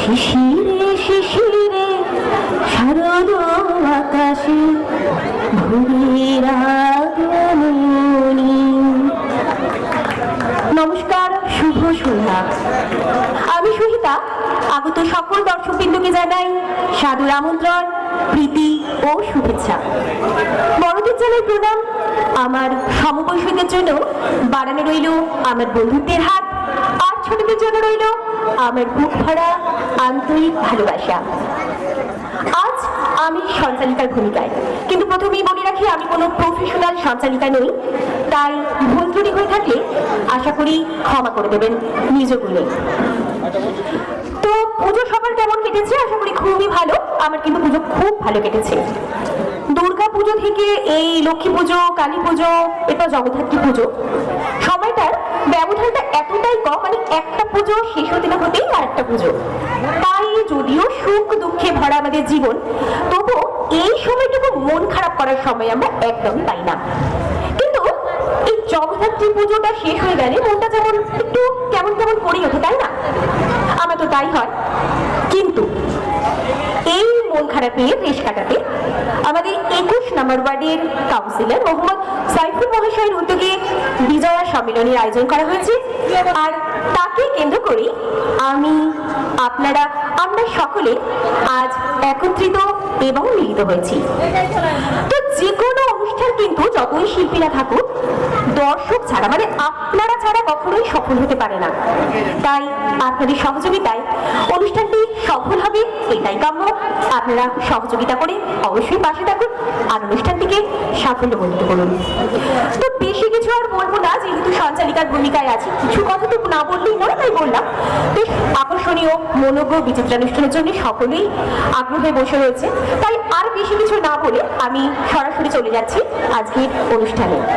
শিশিরে শিশিরে শারদ আকাশে ভোরের আগমনী। নমস্কার, শুভ সন্ধ্যা। আমি সহিতা আগত সকল দর্শকবৃন্দকে জানাই সাদর আমন্ত্রণ, প্রীতি ও শুভেচ্ছা। বড়দের জানাই প্রণাম। আমার সমবয়সীদের জন্য বাড়ানো রইল আমার বন্ধুত্বের হাত, আর ছোটদের জন্য রইল আমার বুক ভরা আন্তরিক ভালোবাসা। আজ আমি সঞ্চালিকার ভূমিকায়, কিন্তু প্রথমেই বলে রাখি আমি কোনো প্রফেশনাল সঞ্চালিকা নই, তাই ভুল ত্রুটি হয়ে থাকলে আশা করি ক্ষমা করে দেবেন নিজ গুণে। তো পুজো সবার কেমন কেটেছে? আশা করি খুবই ভালো। আমার কিন্তু পুজো খুব ভালো কেটেছে। দুর্গা পুজো থেকে এই লক্ষ্মী পুজো, কালী পুজো, এরপর জগদ্ধাত্রী পুজো, সময়টার ব্যবধানটা এতটাই কম, মানে একটা পুজো শেষ হতে না হতেই আর একটা পুজো। তাই যদিও সুখ দুঃখে ভরা আমাদের জীবন, তবুও এই সময়টুকু মন খারাপ করার সময় আমরা একদমই পাই না। কিন্তু এই জগদ্ধাত্রী পুজোটা শেষ হয়ে গেলে মনটা যেমন একটু কেমন কেমন করেই ওঠে, তাই না? আমার তো তাই হয়। কিন্তু এই মন খারাপের রেশ কাটাতে আমাদের 21 নম্বর ওয়ার্ডের কাউন্সিলর মোহাম্মদ সাইফুল মহাশয়ের উদ্যোগে বিজয়া সম্মেলনের আয়োজন করা হয়েছে। আর তাকে কেন্দ্র করে আমরা সকলে আজ একত্রিত এবং মিলিত হয়েছি। তো যে কোনো অনুষ্ঠান কিন্তু যতই শিল্পীরা থাকুক, দর্শক ছাড়া, মানে আপনারা ছাড়া কখনোই সফল হতে পারে না। তাই আপনাদের সহযোগিতায় অনুষ্ঠানটি সফল হবে, এটাই কাম্য। আপনারা সহযোগিতা করে অবশ্যই পাশে থাকুন আর অনুষ্ঠানটিকে সাফল্যমণ্ডিত করুন। তো বেশি কিছু আর বলবো না, যেহেতু সঞ্চালিকার ভূমিকায় আছি, কিছু কথা তো না বললেই নয়, তাই বললাম। বেশ আকর্ষণীয় মনোজ্ঞ বিচিত্রানুষ্ঠানের জন্য সকলেই আগ্রহে বসে রয়েছে, তাই আর বেশি কিছু না বলে আমি সরাসরি চলে যাচ্ছি আজকের অনুষ্ঠানে।